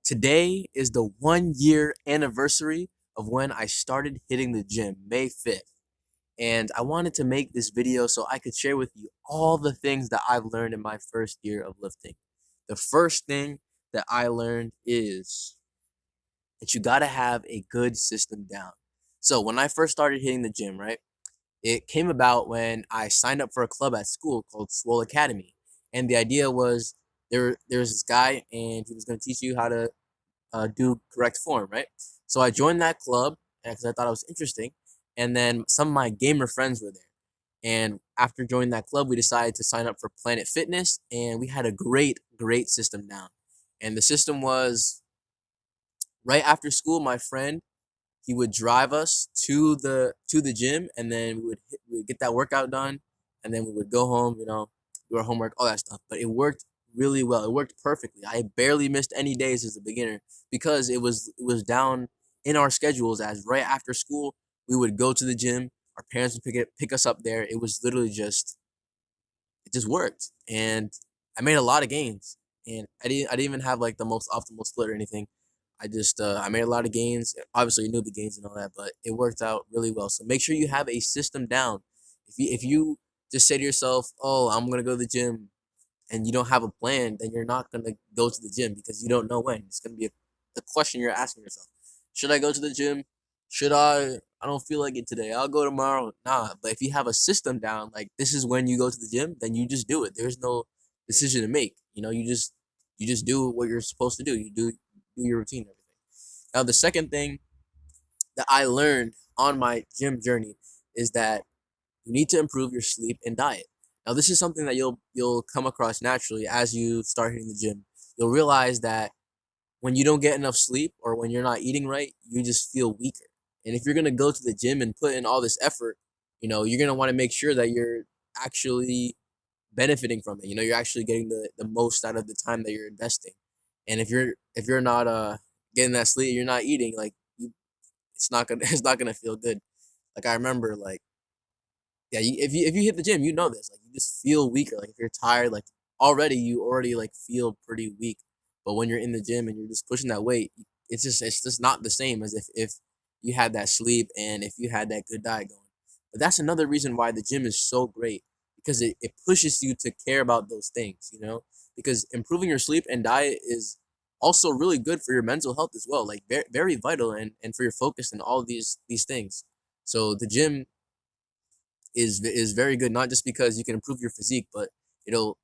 Today is the 1 year anniversary of when I started hitting the gym, May 5th. And I wanted to make this video so I could share with you all the things that I've learned in my first year of lifting. The first thing that I learned is that you got to have a good system down. So when I first started hitting the gym, right, it came about when I signed up for a club at school called Swole Academy. And the idea was there's this guy and he was going to teach you how to do correct form, right? So I joined that club because I thought it was interesting. And then some of my gamer friends were there. And after joining that club, we decided to sign up for Planet Fitness, and we had a great system down. And the system was right after school. My friend, he would drive us to the gym, and then we would get that workout done, and then we would go home, do our homework, all that stuff. But it worked really well. It worked perfectly. I barely missed any days as a beginner because it was down in our schedules as right after school we would go to the gym. Our parents would pick us up there. It was literally just it just worked, and I made a lot of gains. And I didn't even have like the most optimal split or anything. I made a lot of gains. Obviously, you knew the gains and all that, but it worked out really well. So make sure you have a system down. If you just say to yourself, "Oh, I'm gonna go to the gym," and you don't have a plan, then you're not gonna go to the gym because you don't know when. It's gonna be a question you're asking yourself. Should I go to the gym? Should I? I don't feel like it today. I'll go tomorrow. Nah, but if you have a system down, like this is when you go to the gym, then you just do it. There's no decision to make. You just do what you're supposed to do. You do your routine and everything. Now the second thing that I learned on my gym journey is that you need to improve your sleep and diet. Now, this is something that you'll come across naturally as you start hitting the gym. You'll realize that when you don't get enough sleep or when you're not eating right, you just feel weaker. And if you're gonna go to the gym and put in all this effort, you're gonna want to make sure that you're actually benefiting from it. You're actually getting the most out of the time that you're investing. And if you're not getting that sleep, you're not eating, like it's not gonna it's not gonna feel good. Like I remember, like yeah, if you hit the gym, you know this. Like you just feel weaker. Like if you're tired, like you already like feel pretty weak. But when you're in the gym and you're just pushing that weight, it's just not the same as if you had that sleep and if you had that good diet going. But that's another reason why the gym is so great because it pushes you to care about those things. Because improving your sleep and diet is also really good for your mental health as well. Like very vital and for your focus and all of these things. So the gym is very good, not just because you can improve your physique, but it'll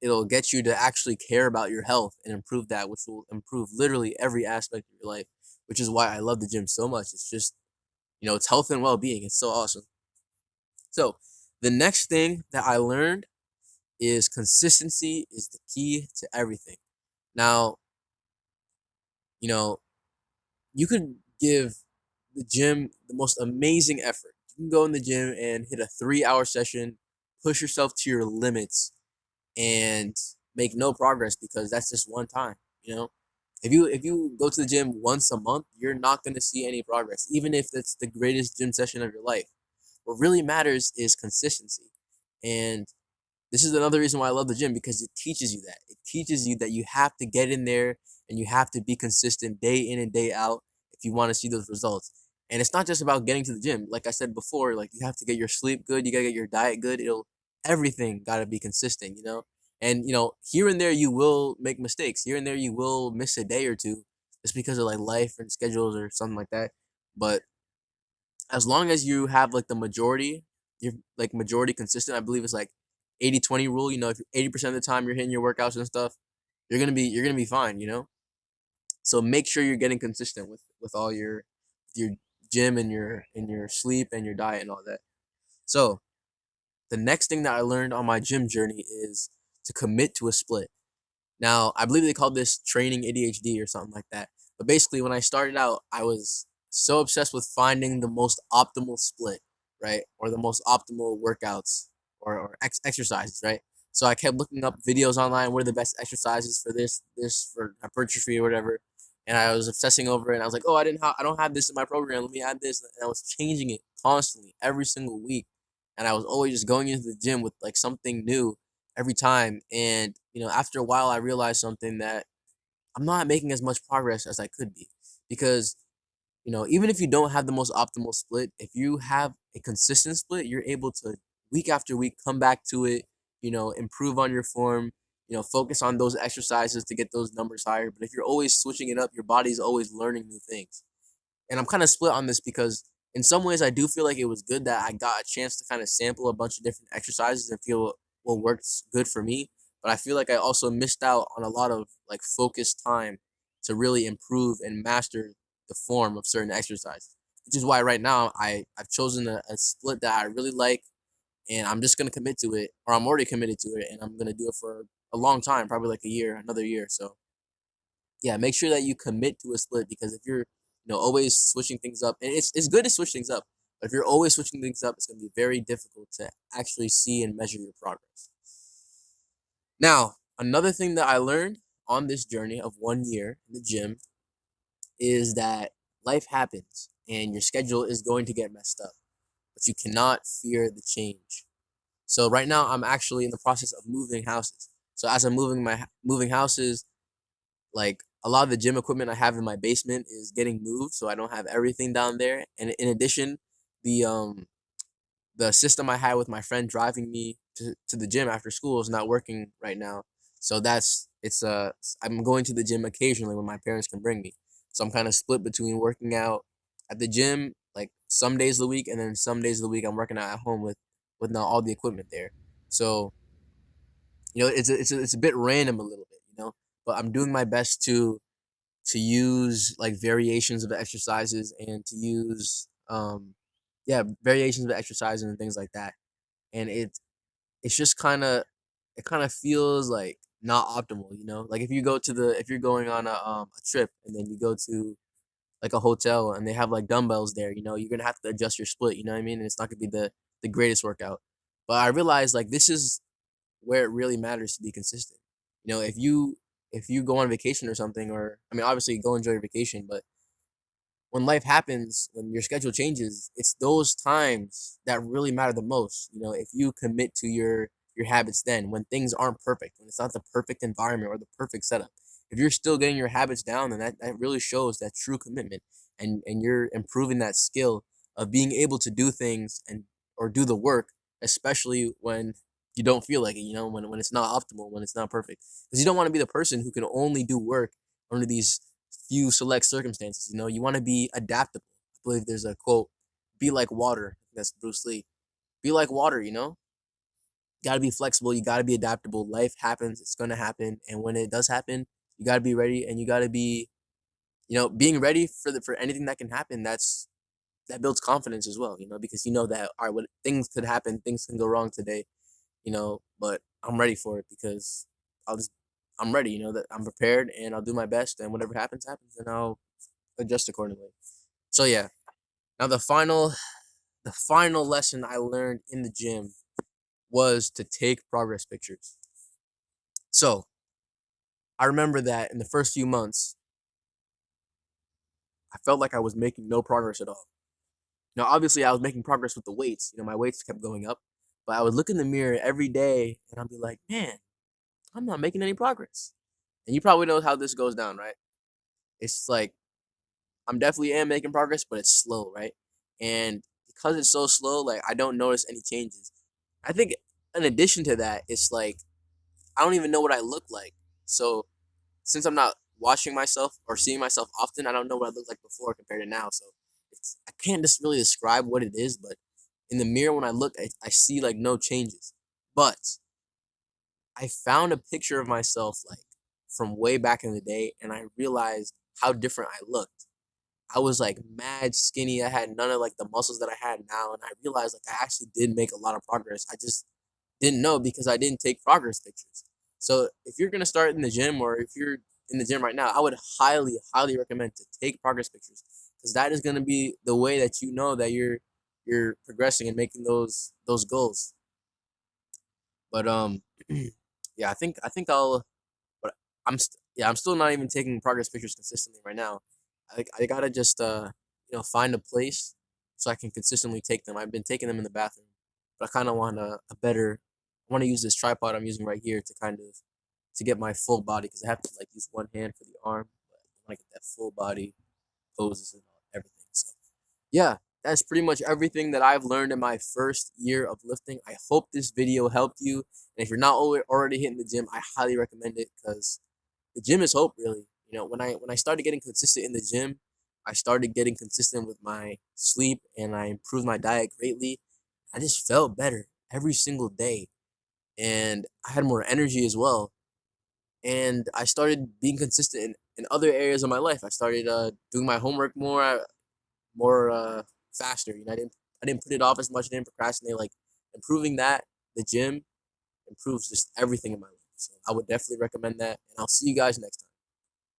it'll get you to actually care about your health and improve that, which will improve literally every aspect of your life. Which is why I love the gym so much. It's just it's health and well being. It's so awesome. So the next thing that I learned is consistency is the key to everything. Now, you know, you could give the gym the most amazing effort. You can go in the gym and hit a 3 hour session, push yourself to your limits, and make no progress because that's just one time. You know, if you go to the gym once a month, you're not gonna see any progress, even if it's the greatest gym session of your life. What really matters is consistency, and this is another reason why I love the gym because it teaches you that. It teaches you that you have to get in there and you have to be consistent day in and day out if you want to see those results. And it's not just about getting to the gym. Like I said before, like you have to get your sleep good, you got to get your diet good. Everything got to be consistent. And here and there you will make mistakes. Here and there you will miss a day or two just because of like life and schedules or something like that. But as long as you have like the majority, you're like majority consistent. I believe it's like 80-20 rule. If 80% of the time you're hitting your workouts and stuff, you're gonna be fine. So make sure you're getting consistent with all your gym and your sleep and your diet and all that. So the next thing that I learned on my gym journey is to commit to a split. Now, I believe they called this training ADHD or something like that. But basically, when I started out, I was so obsessed with finding the most optimal split, right? Or the most optimal workouts or exercises, right? So I kept looking up videos online. What are the best exercises for this for hypertrophy or whatever? And I was obsessing over it. And I was like, oh, I don't have this in my program. Let me add this. And I was changing it constantly every single week. And I was always just going into the gym with like something new every time. And after a while, I realized something that I'm not making as much progress as I could be. Because, even if you don't have the most optimal split, if you have a consistent split, you're able to week after week come back to it, improve on your form, focus on those exercises to get those numbers higher. But if you're always switching it up, your body's always learning new things. And I'm kind of split on this because in some ways I do feel like it was good that I got a chance to kind of sample a bunch of different exercises and feel what works good for me. But I feel like I also missed out on a lot of like focused time to really improve and master the form of certain exercises. Which is why right now I've chosen a split that I really like, and I'm just gonna commit to it, or I'm already committed to it, and I'm gonna do it for a long time, probably like a year, another year. So yeah, make sure that you commit to a split, because if you're, always switching things up, and it's good to switch things up, but if you're always switching things up, it's going to be very difficult to actually see and measure your progress. Now, another thing that I learned on this journey of 1 year in the gym is that life happens and your schedule is going to get messed up, but you cannot fear the change. So right now I'm actually in the process of moving houses. So as I'm moving houses, like a lot of the gym equipment I have in my basement is getting moved, so I don't have everything down there. And in addition, the um the system I had with my friend driving me to the gym after school is not working right now. So I'm going to the gym occasionally when my parents can bring me. So I'm kind of split between working out at the gym like some days of the week, and then some days of the week I'm working out at home with not all the equipment there. So it's a bit random a little bit, but I'm doing my best to use like variations of the exercises, and to use variations of the exercises and things like that. And it's just it kind of feels like not optimal, like if you're going on a trip, and then you go to like a hotel and they have like dumbbells there, you're gonna have to adjust your split, you know what I mean, and it's not gonna be the greatest workout. But I realized like this is where it really matters to be consistent. If you go on vacation or something, or I mean, obviously go enjoy your vacation, but when life happens, when your schedule changes, it's those times that really matter the most. If you commit to your habits, then when things aren't perfect, when it's not the perfect environment or the perfect setup, if you're still getting your habits down, then that really shows that true commitment, and you're improving that skill of being able to do things and or do the work, especially when you don't feel like it, when it's not optimal, when it's not perfect. Because you don't want to be the person who can only do work under these few select circumstances. You want to be adaptable. I believe there's a quote, "Be like water." That's Bruce Lee. Be like water. You got to be flexible. You got to be adaptable. Life happens. It's gonna happen, and when it does happen, you got to be ready, and you got to be, being ready for anything that can happen. That builds confidence as well. Because you know that, all right, what things could happen, things can go wrong today. But I'm ready for it, because I'll just I'm ready. That I'm prepared, and I'll do my best, and whatever happens, happens, and I'll adjust accordingly. So yeah. Now the final lesson I learned in the gym was to take progress pictures. So I remember that in the first few months, I felt like I was making no progress at all. Now, obviously, I was making progress with the weights. My weights kept going up, but I would look in the mirror every day and I'd be like, man, I'm not making any progress. And you probably know how this goes down, right? It's like I'm definitely am making progress, but it's slow, right? And because it's so slow, like I don't notice any changes. I think in addition to that, it's like I don't even know what I look like. So since I'm not watching myself or seeing myself often, I don't know what I looked like before compared to now. So I can't just really describe what it is, but in the mirror when I look, I see like no changes. But I found a picture of myself like from way back in the day, and I realized how different I looked. I was like mad skinny. I had none of like the muscles that I had now, and I realized like I actually did make a lot of progress. I just didn't know because I didn't take progress pictures. So if you're gonna start in the gym, or if you're in the gym right now, I would highly, highly recommend to take progress pictures, because that is gonna be the way that you know that you're progressing and making those goals. But yeah, I think I'll. But I'm still not even taking progress pictures consistently right now. I gotta just find a place so I can consistently take them. I've been taking them in the bathroom, but I kind of want I want to use this tripod I'm using right here to kind of to get my full body because I have to like use one hand for the arm, but I want to get that full body poses and everything. So yeah, that's pretty much everything that I've learned in my first year of lifting. I hope this video helped you. And if you're not already hitting the gym, I highly recommend it because the gym is hope, really. You know, when I started getting consistent in the gym, I started getting consistent with my sleep and I improved my diet greatly. I just felt better every single day. And I had more energy as well. And I started being consistent in other areas of my life. I started doing my homework more faster. You know, I didn't put it off as much. I didn't procrastinate. Like improving that, the gym improves just everything in my life. So I would definitely recommend that. And I'll see you guys next time.